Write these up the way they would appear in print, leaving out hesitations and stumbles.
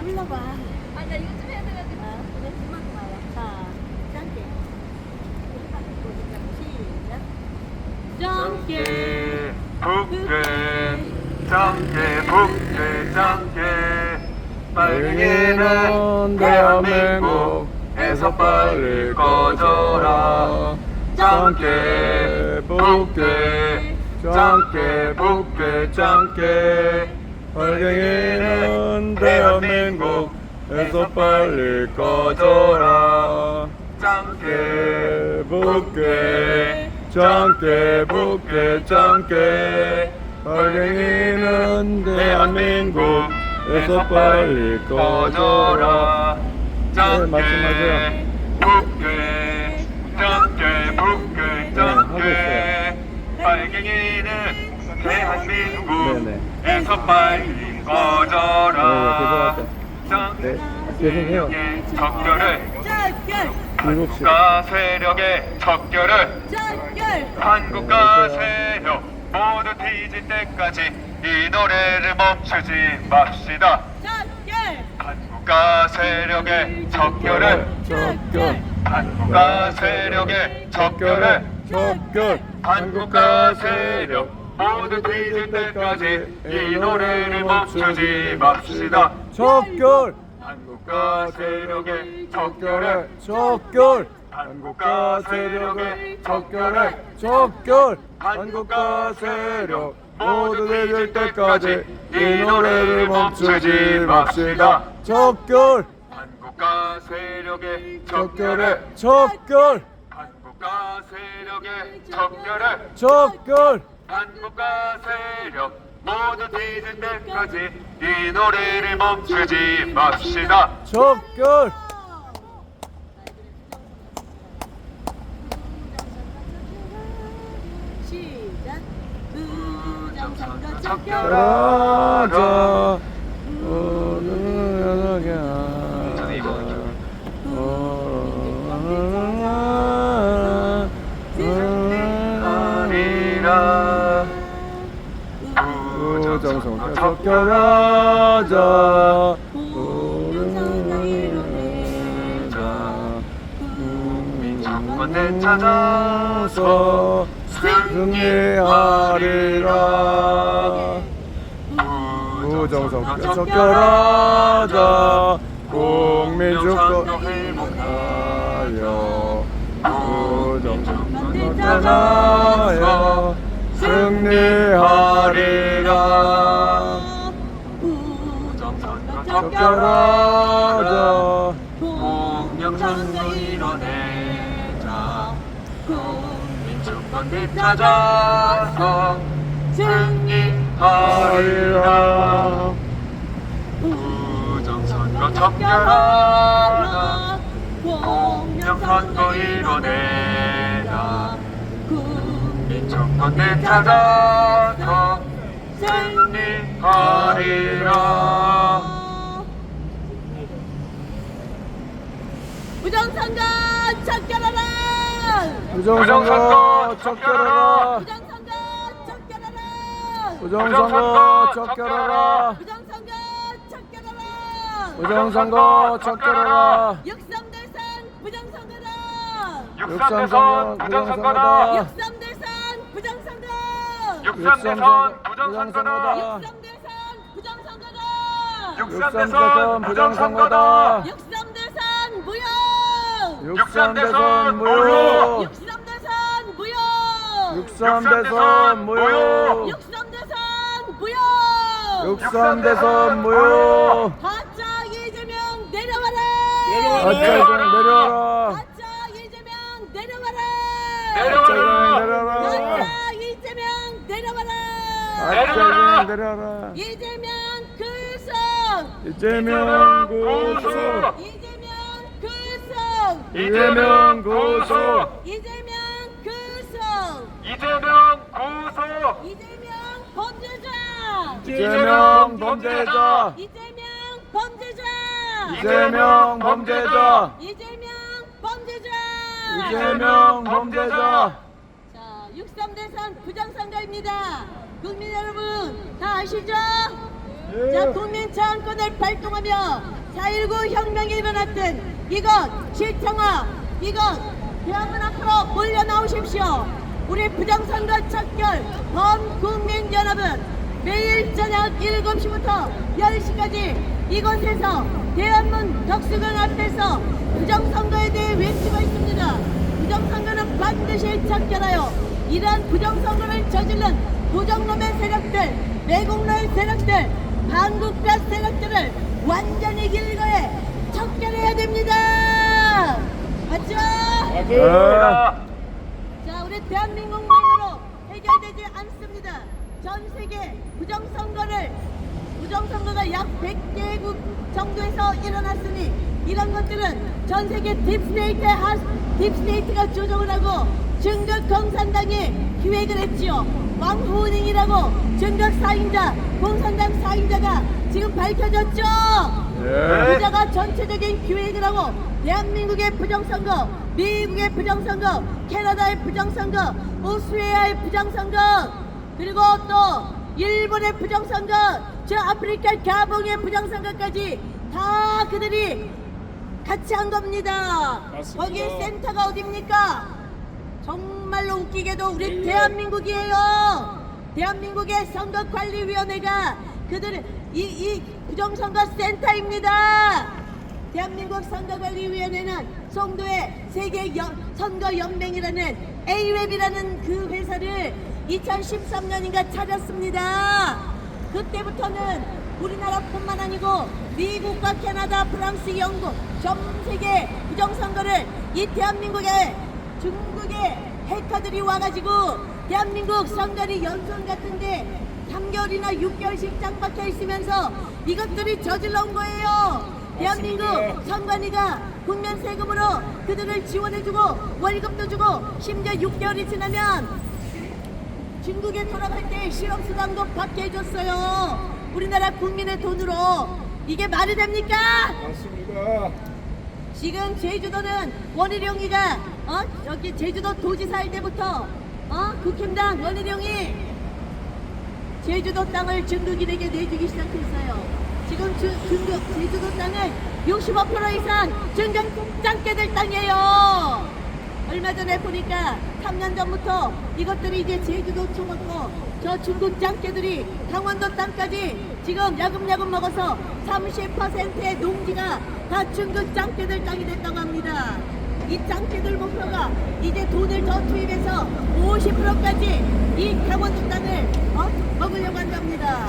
불러봐. 아, 나 이거 좀 해야 돼가지고. 그래, 그만 와요. 자, 짧게. 시작. 짱깨 북깨 짱깨 북깨 짱깨 빨갱이는 대한민국에서 빨리 꺼져라. 짱깨 북깨 짱깨 북깨 짱깨 빨갱이는 대한민국에서 빨리 꺼져라. 짱깨 북깨 짱깨 북깨 짱깨 빨갱이는 대한민국에서 빨리 꺼져라. 짱깨 북깨 짱깨 북깨 짱깨 빨갱이는 대한민국에서 빨리 꺼져라. 짱깨 세력의 적결을 한국과 세력의 적결을 한국과 세력 모두 뒤질 때까지 이 노래를 멈추지 맙시다. 한국과 세력의 적결을 한국과 세력의 적결을 한국과 세력 모두 뒤질 때까지 이 노래를 멈추지 맙시다. 적결 한국과 세력의 적결을 한국과 세력의 적결 한국과 세력 모두 뒤질 때까지 이 노래를 멈추지 맙시다. 적결 한국과 세력의 적결 한국과 세력의 적결을 적결 한국과 세력 모두 뒤질 때까지 이 노래를 멈추지 맙시다. 적결 시작. 부정선거 적결. 적결하자 오늘 하리라. 부정선거 적결하자 정권을 찾아서 승리하리라. 부정선거 적결하자 국민 주권 행복하여 부정선거 떠나여 승리하리라. 적결하자 공영선거 이뤄내자. 국민주권을 찾아서 승리하리라. 부정선거 적결하자. 공영선거 이뤄내자. 국민주권을 찾아서 승리하리라. 부정선거 적결하라. 부정선거 적결하라. 부정선거 적결하라. 부정선거 적결하라. 부정선거 적결하라. 부정선거 적결하라. 육삼대선 부정선거다. 육삼대선 부정선거다. 육삼대선 부정선거. 육삼대선 부정선거다. 육삼대선 부정선거다. 육삼대선 부정선거다. 육삼대선 무효. 육삼대선 무효. 육삼대선 무효. 육삼대선 무효. 육삼대선 무효. 육삼대선 무효. 가짜 이재명 내려와라. 가짜 이재명 내려와라. 가짜 이재명 내려와라. 내려와라. 가짜 이재명 내려와라. 가짜 이재명 내려와라. 이재명 구속. 이재명 구속. 이재명 구속. 이재명 구속. 이재명 구속. 이재명 구속. 이재명 범죄자. 이재명 범죄자. 이재명 범죄자. 이재명 범죄자. 이재명 범죄자. 이재명 범죄자. 자, 63대선 부정선거입니다. 국민 여러분 다 아시죠? 자, 국민 저항권을 발동하며 4.19 혁명이 일어났던 이것 실청아, 이것 대한문 앞으로 몰려 나오십시오. 우리 부정선거 척결 범국민연합은 매일 저녁 7시부터 10시까지 이곳에서 대한문 덕수궁 앞에서 부정선거에 대해 외치고 있습니다. 부정선거는 반드시 척결하여 이러한 부정선거를 저지른 도적놈의 세력들, 매국노의 세력들, 반국가 세력들을 완전히 길거에 척결해야 됩니다. 맞죠? 자, 우리 대한민국만으로 해결되지 않습니다. 전 세계 부정선거가 약 100개국 정도에서 일어났으니 이런 것들은 전 세계 딥스테이트가 조정을 하고 증거共産당이 기획을 했지요. 왕후닝이라고 증거 사인자, 공산당 사인자가 지금 밝혀졌죠. 그자가 전체적인 기획을 하고 대한민국의 부정선거, 미국의 부정선거, 캐나다의 부정선거, 오스트리아의 부정선거, 그리고 또 일본의 부정선거, 저 아프리카 가봉의 부정선거까지 다 그들이 같이 한 겁니다. 맞습니다. 거기 센터가 어딥니까? 정말로 웃기게도 우리 대한민국이에요. 대한민국의 선거관리위원회가 그들 이 부정선거 센터입니다. 대한민국 선거관리위원회는 송도의 세계 선거연맹이라는 AWEB이라는 그 회사를 2013년인가 차렸습니다. 그때부터는 우리나라뿐만 아니고 미국과 캐나다, 프랑스, 영국 전 세계 부정선거를 이 대한민국에 중국의 해커들이 와가지고 대한민국 선거리 연수원 같은데 3개월이나 6개월씩 짱 박혀 있으면서 이것들이 저질러 온 거예요. 대한민국 선관위가 국민 세금으로 그들을 지원해주고 월급도 주고 심지어 6개월이 지나면 중국에 돌아갈 때 실업수당도 받게 해줬어요. 우리나라 국민의 돈으로. 이게 말이 됩니까? 맞습니다. 지금 제주도는 원희룡이가 여기 제주도 도지사일 때부터 국힘당 원희룡이 제주도 땅을 중국인에게 내주기 시작했어요. 지금 제주도 땅은 65% 이상 중국 짱깨들 땅이에요. 얼마 전에 보니까 3년 전부터 이것들이 이제 제주도 쳐먹고 저 중국 짱깨들이 강원도 땅까지 지금 야금야금 먹어서 30%의 농지가 다 중국 짱깨들 땅이 됐다고 합니다. 이 짱깨들 목표가 이제 돈을 더 투입해서 50%까지 이 강원도 땅을 먹으려고 한답니다.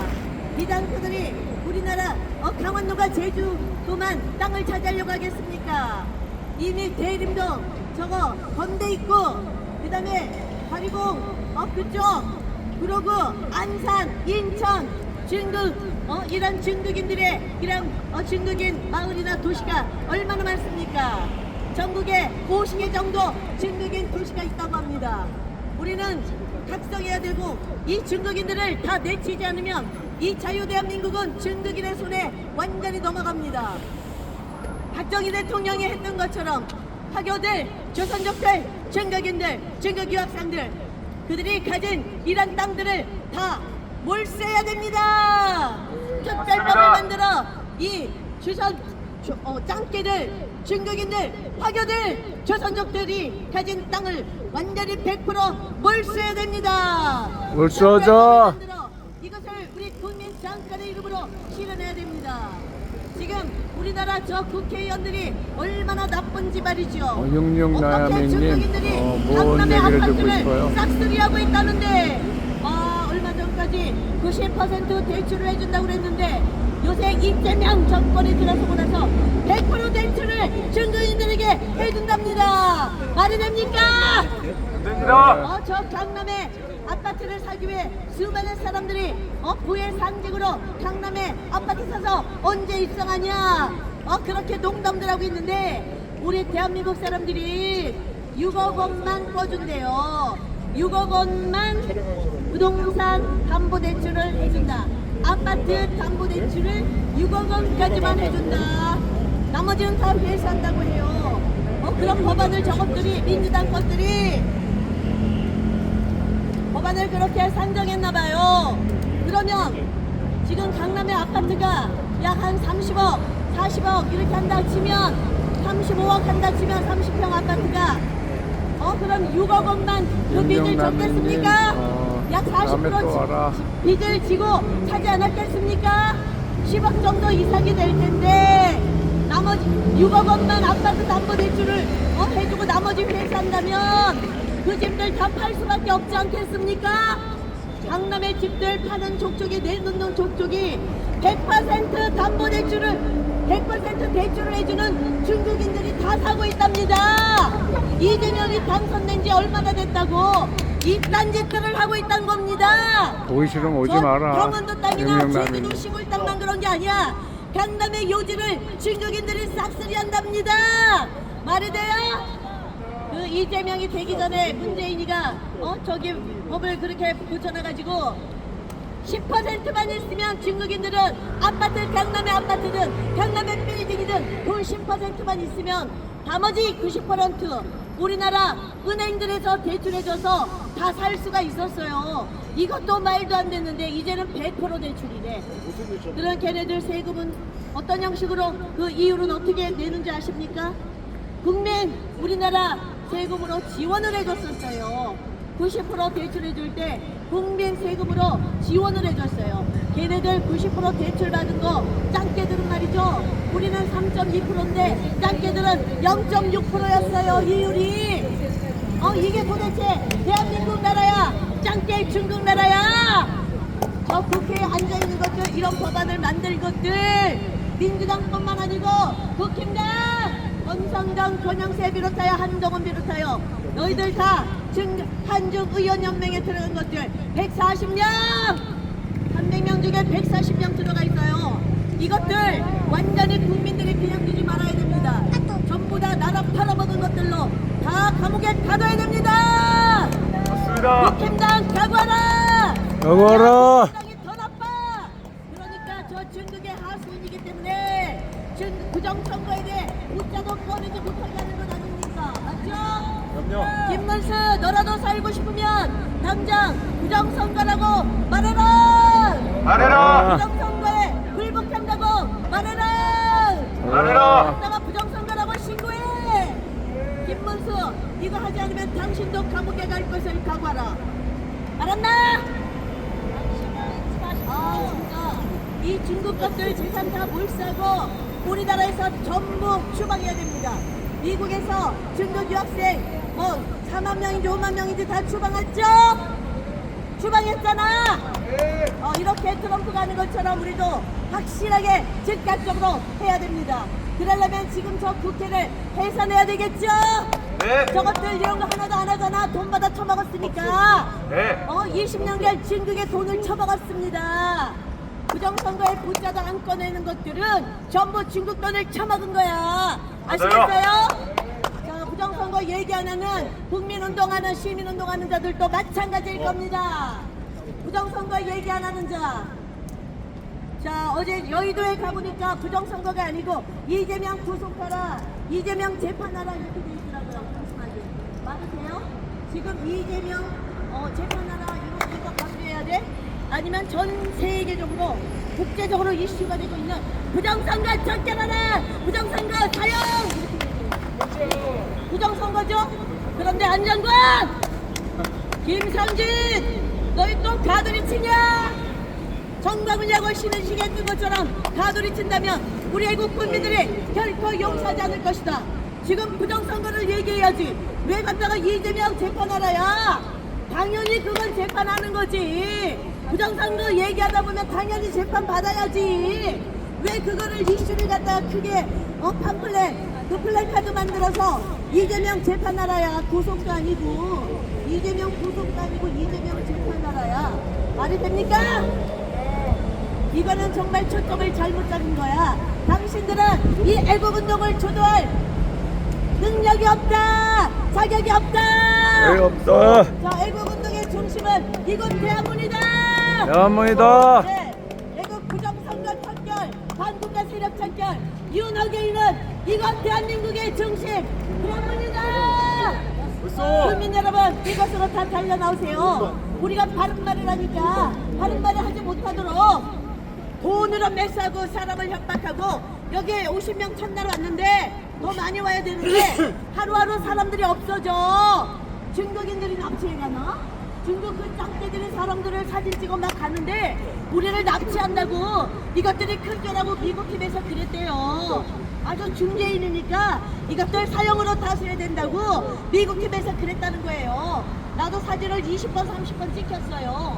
비단 그들이 우리나라 강원도가 제주도만 땅을 차지하려고 하겠습니까? 이미 대림동 저거 건대 있고 그 다음에 가리공 그쪽 그러고 안산 인천 중국 이런 중국인들의 이런 중국인 마을이나 도시가 얼마나 많습니까? 전국에 50개 정도 중국인 도시가 있다고 합니다. 우리는 각성해야 되고 이 중국인들을 다 내치지 않으면 이 자유대한민국은 중국인의 손에 완전히 넘어갑니다. 박정희 대통령이 했던 것처럼 화교들, 조선족들, 중국인들, 중국 유학생들 그들이 가진 이런 땅들을 다 몰수해야 됩니다. 특별법을 만들어 이 짱깨들, 중국인들, 화교들, 조선족들이 가진 땅을 완전히 100% 몰수해야 됩니다. 몰수하자. 이것을 우리 국민 장관의 이름으로 실현해야 됩니다. 지금 우리나라 저 국회의원들이 얼마나 나쁜지 말이죠. 어떻게 육육나야민님, 중국인들이 뭔 강남의 얘기를 듣고 아파트를 싶어요? 싹쓸이하고 있다는데 얼마 전까지 90% 대출을 해준다고 그랬는데 요새 이재명 정권이 들어서고 나서 100% 대출을 중국인들에게 해준답니다. 말이 됩니까? 됩니다. 저 강남에 아파트를 사기 위해 수많은 사람들이 부의 상징으로 강남에 아파트 사서 언제 입성하냐 그렇게 농담들 하고 있는데 우리 대한민국 사람들이 6억 원만 꿔준대요. 6억 원만 부동산 담보대출을 해준다. 아파트 담보대출을 6억 원까지만 해준다. 나머지는 다 회수한다고 해요. 그런 법안을 저것들이 민주당 것들이 법안을 그렇게 산정했나봐요. 그러면 지금 강남의 아파트가 약 한 30억, 40억 이렇게 한다 치면 35억 한다 치면 30평 아파트가 그럼 6억 원만 그 빚을 졌겠습니까? 약 다음에 또 와라. 40% 빚을 지고 사지 않았겠습니까? 10억 정도 이상이 될 텐데 나머지 6억 원만 아파트 담보대출을 해주고 나머지 회수한다면 그 집들 다 팔 수밖에 없지 않겠습니까? 강남의 집들 파는 족족이 내놓는 족족이 100% 담보대출을 100% 대출을 해주는 중국인들이 다 사고 있답니다. 이재명이 당선된 지 얼마나 됐다고 이딴 짓들을 하고 있다는 겁니다. 보기 싫으면 오지 저 마라. 강원도 땅이나 영영남이. 제주도 시골 땅만 그런 게 아니야. 강남의 요지를 중국인들이 싹쓸이 한답니다. 말이 돼요? 그 이재명이 되기 전에 문재인이가 저기 법을 그렇게 고쳐놔가지고 10%만 있으면 중국인들은 아파트 강남의 아파트든 강남의 빌딩이든 돈 10%만 있으면 나머지 90% 우리나라 은행들에서 대출해줘서 다 살 수가 있었어요. 이것도 말도 안 됐는데 이제는 100% 대출이래. 그런 걔네들 세금은 어떤 형식으로 그 이율은 어떻게 내는지 아십니까? 국민 우리나라 세금으로 지원을 해줬었어요. 90% 대출해줄 때 국민 세금으로 지원을 해줬어요. 걔네들 90% 대출 받은 거 짱깨들은 말이죠. 우리는 3.2%인데 짱깨들은 0.6%였어요. 이율이. 이게 도대체 대한민국 나라야? 짱깨 중국 나라야? 저 국회에 앉아있는 것들 이런 법안을 만들 것들 민주당뿐만 아니고 국힘당 권성동 권영세 비롯하여 한동훈 비롯하여 너희들 다 한중 의원연맹에 들어간 것들 140명 300명 중에 140명 들어가 있어요. 이것들 완전히 국민들이 그냥 두지 말아야 됩니다. 전부 다 나라 팔아먹은 것들로 다 감옥에 가둬야 됩니다. 맞습니다. 국힘당 각오하라. 각오하라. 국힘당이 더 나빠. 그러니까 저 중국의 하수인이기 때문에 부정선거에 대해 웃자도 꺼내지 못하게 하는 건 아닙니까? 맞죠? 그럼요. 김문수 너라도 살고 싶으면 당장 부정선거라고 말해라. 말해라. 부정선거에 불복한다고 말해라. 말해라. 나가 부정선거라고 신고해. 김문수 이거 하지 않으면 당신도 감옥에 갈 것을 각오하라. 알았나? 진짜 이 중국 것들 재산 다 몰사고 우리나라에서 전부 추방해야 됩니다. 미국에서 중국 유학생 4만 명인지 5만 명인지 다 추방했죠? 추방했잖아. 이렇게 트럼프가 하는 것처럼 우리도 확실하게 즉각적으로 해야 됩니다. 그러려면 지금 저 국회를 해산해야 되겠죠? 네. 저것들 이런 거 하나도 안 하잖아. 돈 받아 처먹었으니까. 네. 20년간 중국의 돈을 처먹었습니다. 부정선거에 붙자도 안 꺼내는 것들은 전부 중국 돈을 처먹은 거야. 아시겠어요? 자, 부정선거 얘기 안 하는 국민운동하는 시민운동하는 자들도 마찬가지일 겁니다. 부정선거 얘기 안 하는 자. 자, 어제 여의도에 가보니까 부정선거가 아니고 이재명 구속하라, 이재명 재판하라 이렇게 돼 있더라고요. 잠시만요. 맞으세요? 지금 이재명 재판하라 이거 강조해야 돼? 아니면 전 세계적으로 국제적으로 이슈가 되고 있는 부정선거 절결하라, 부정선거 사용 이렇게 돼 있어요. 부정선거죠? 그런데 안장관, 김상진, 너희 또 가두리 치냐? 정광훈 야구 쉬는 시기에 뜬 것처럼 가두리 친다면 우리 애국 국민들이 결코 용서하지 않을 것이다. 지금 부정선거를 얘기해야지. 왜 갖다가 이재명 재판하라야? 당연히 그건 재판하는 거지. 부정선거 얘기하다 보면 당연히 재판 받아야지. 왜 그거를 이슈를 갖다가 크게 팜플렛 그 플래카드 만들어서 이재명 재판하라야? 구속도 아니고 이재명 구속도 아니고 이재명 재판하라야. 말이 됩니까? 이거는 정말 초점을 잘못 잡은 거야. 당신들은 이 애국운동을 주도할 능력이 없다, 자격이 없다. 왜 없어? 자, 애국운동의 중심은 이곳 대한문이다. 대한문이다. 네, 애국 부정선거 판결, 반국가 세력 판결, 윤호계인은 이곳 대한민국의 중심 대한문이다. 국민 여러분, 이것으로 다 달려 나오세요. 우리가 바른 말을 하니까 바른 말을 하지 못하도록 돈으로 매수하고 사람을 협박하고 여기 50명 첫날 왔는데 더 많이 와야 되는데 하루하루 사람들이 없어져. 중국인들이 납치해 가나? 중국 그 짱깨들이 사람들을 사진 찍어 막 가는데 우리를 납치한다고 이것들이 큰 죄라고 미국 TV에서 그랬대요. 아주 중재인이니까 이것들 사형으로 다스려야 된다고 미국 TV에서 그랬다는 거예요. 나도 사진을 20번 30번 찍혔어요.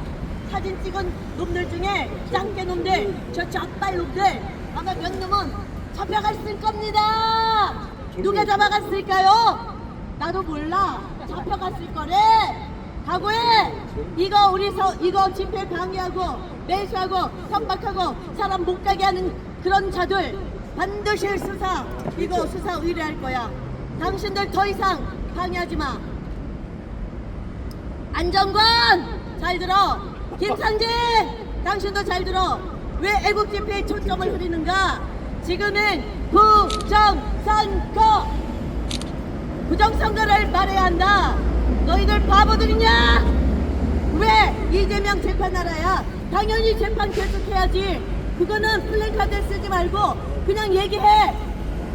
사진 찍은 놈들 중에 짱깨 놈들 저 젖발 놈들 아마 몇 놈은 잡혀갔을 겁니다. 누가 잡아갔을까요? 나도 몰라. 잡혀갔을 거래. 각오해. 이거 이거 집회 방해하고 매수하고 협박하고 사람 못 가게 하는 그런 자들 반드시 수사 의뢰할 거야. 당신들 더 이상 방해하지 마. 안정권 잘 들어. 김상진 당신도 잘 들어. 왜 애국 집회에 초점을 흐리는가? 지금은 부정선거를 말해야 한다. 너희들 바보들이냐? 왜 이재명 재판하라야? 당연히 재판 계속해야지. 그거는 플랜카드 쓰지 말고 그냥 얘기해.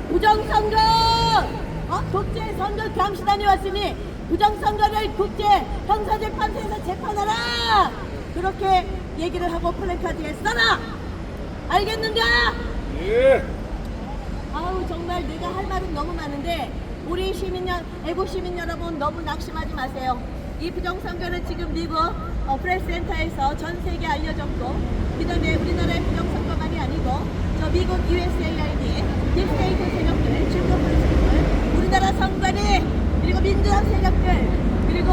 부정선거 국제선거 감시단이 왔으니 부정선거를 국제 형사재판소에서 재판하라. 그렇게 얘기를 하고 플랜카드에 써라. 알겠는가? 예. 아우 정말 내가 할 말은 너무 많은데 우리 애국 시민 여러분 너무 낙심하지 마세요. 이 부정선거는 지금 미국 프레스센터에서 전 세계에 알려졌고 그다음에 우리나라의 부정선거만이 아니고 저 미국 USAID 딥스테이트 세력들, 중국 세력들, 우리나라 선관위 그리고 민주당 세력들